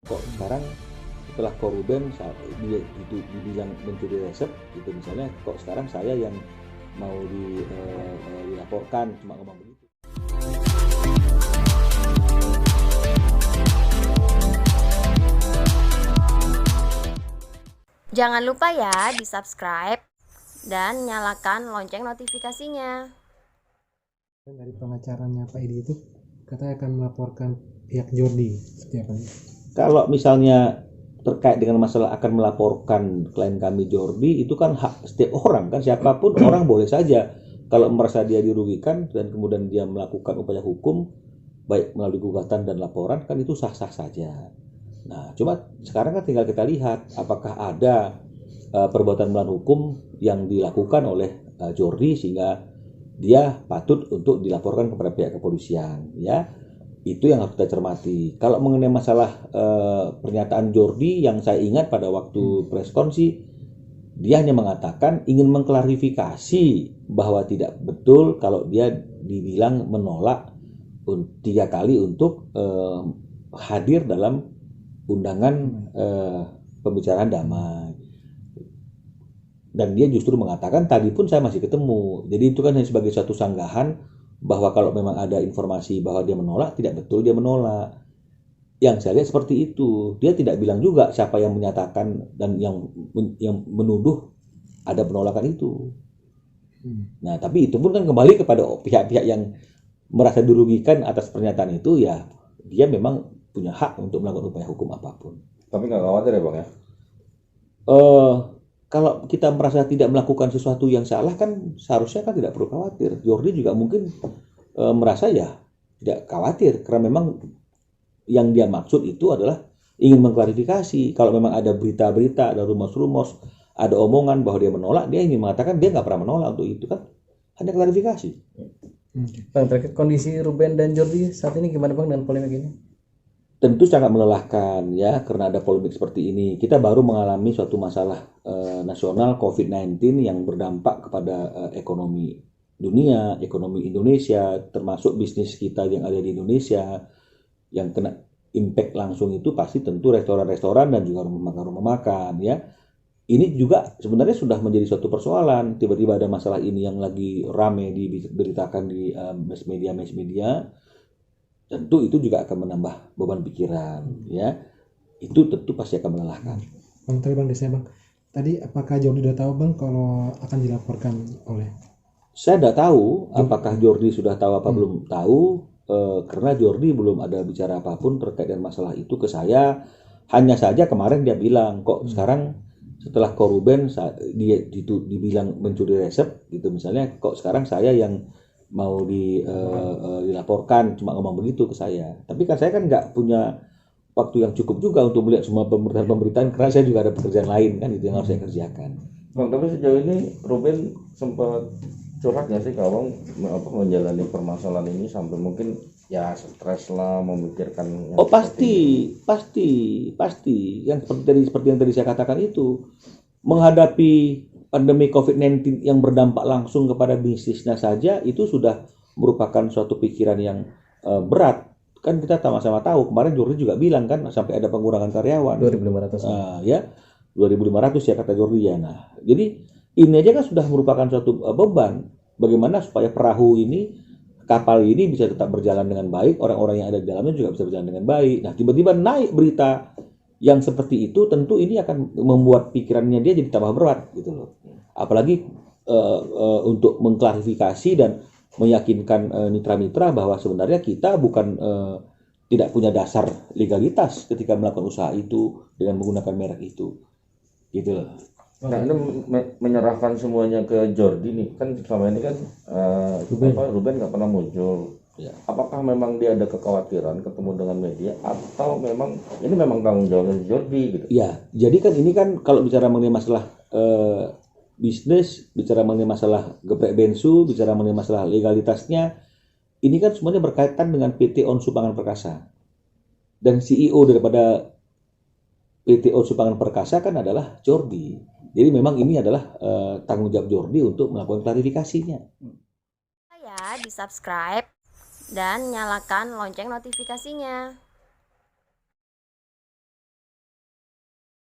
kok sekarang setelah Koruben dia itu dibilang mencuri resep gitu misalnya, kok sekarang saya yang mau dilaporkan, cuma ngomong begitu. Jangan lupa ya di subscribe dan nyalakan lonceng notifikasinya. Dari pengacaranya Pak Edi itu katanya akan melaporkan pihak Jordi seperti apa? Kalau misalnya terkait dengan masalah akan melaporkan klien kami Jordi, itu kan hak setiap orang kan, siapapun orang boleh saja kalau merasa dia dirugikan dan kemudian dia melakukan upaya hukum baik melalui gugatan dan laporan, kan itu sah-sah saja. Nah, cuma sekarang kan tinggal kita lihat apakah ada perbuatan melawan hukum yang dilakukan oleh Jordi sehingga dia patut untuk dilaporkan kepada pihak kepolisian, ya. Itu yang harus kita cermati. Kalau mengenai masalah pernyataan Jordi, yang saya ingat pada waktu preskon sih, dia hanya mengatakan ingin mengklarifikasi bahwa tidak betul kalau dia dibilang menolak 3 kali untuk hadir dalam undangan pembicaraan damai. Dan dia justru mengatakan tadi pun saya masih ketemu. Jadi itu kan hanya sebagai suatu sanggahan bahwa kalau memang ada informasi bahwa dia menolak, tidak betul dia menolak. Yang saya lihat seperti itu. Dia tidak bilang juga siapa yang menyatakan dan yang menuduh ada penolakan itu. Nah, tapi itu pun kan kembali kepada pihak-pihak yang merasa dirugikan atas pernyataan itu, ya dia memang punya hak untuk melakukan upaya hukum apapun. Tapi nggak khawatir ya Bang ya? Kalau kita merasa tidak melakukan sesuatu yang salah kan seharusnya kan tidak perlu khawatir. Jordi juga mungkin merasa ya tidak khawatir karena memang yang dia maksud itu adalah ingin mengklarifikasi. Kalau memang ada berita-berita, ada rumors-rumors, ada omongan bahwa dia menolak, dia ingin mengatakan dia nggak pernah menolak untuk itu kan, hanya klarifikasi. Bang, terkait kondisi Ruben dan Jordi saat ini gimana Bang dengan polemik ini? Tentu sangat melelahkan ya karena ada polemik seperti ini. Kita baru mengalami suatu masalah nasional COVID-19 yang berdampak kepada ekonomi dunia, ekonomi Indonesia, termasuk bisnis kita yang ada di Indonesia. Yang kena impact langsung itu pasti tentu restoran-restoran dan juga rumah makan ya. Ini juga sebenarnya sudah menjadi suatu persoalan. Tiba-tiba ada masalah ini yang lagi rame diberitakan di mass media. Tentu itu juga akan menambah beban pikiran ya. Itu tentu pasti akan melelahkan. Bang, tapi Bang Desa Bang, tadi apakah Jordi udah tahu Bang kalau akan dilaporkan oleh? Saya tidak tahu apakah Jordi sudah tahu apa belum tahu, karena Jordi belum ada bicara apapun terkait dengan masalah itu ke saya. Hanya saja kemarin dia bilang kok sekarang setelah Koruben dia dibilang mencuri resep gitu misalnya, kok sekarang saya yang mau dilaporkan, cuma ngomong begitu ke saya. Tapi kan saya kan nggak punya waktu yang cukup juga untuk melihat semua pemberitaan karena saya juga ada pekerjaan lain kan, itu yang harus saya kerjakan. Bang, tapi sejauh ini Ruben sempat curhat nggak sih kalau menjalani permasalahan ini sampai mungkin ya stres lah memikirkan? Oh pasti yang seperti yang tadi saya katakan itu, menghadapi pandemi COVID-19 yang berdampak langsung kepada bisnisnya saja itu sudah merupakan suatu pikiran yang berat. Kan kita sama-sama tahu kemarin Jordi juga bilang kan sampai ada pengurangan karyawan 2.500 ya 2.500 ya kata Jordi ya. Nah, jadi ini aja kan sudah merupakan suatu beban. Bagaimana supaya perahu ini, kapal ini bisa tetap berjalan dengan baik, orang-orang yang ada di dalamnya juga bisa berjalan dengan baik. Nah, tiba-tiba naik berita yang seperti itu, tentu ini akan membuat pikirannya dia jadi tambah berat gitu loh. Apalagi untuk mengklarifikasi dan meyakinkan mitra-mitra bahwa sebenarnya kita bukan tidak punya dasar legalitas ketika melakukan usaha itu dengan menggunakan merek itu, gitu loh. Nah, ini menyerahkan semuanya ke Jordi nih, kan selama ini kan Ruben nggak pernah muncul. Ya. Apakah memang dia ada kekhawatiran ketemu dengan media atau memang ini memang tanggung jawabnya Jordi gitu? Ya, jadi kan ini kan kalau bicara mengenai masalah bisnis, bicara mengenai masalah geprek bensu, bicara mengenai masalah legalitasnya, ini kan semuanya berkaitan dengan PT Onsu Pangan Perkasa. Dan CEO daripada PT Onsu Pangan Perkasa kan adalah Jordi. Jadi memang ini adalah tanggung jawab Jordi untuk melakukan klarifikasinya. Ya, di subscribe dan nyalakan lonceng notifikasinya.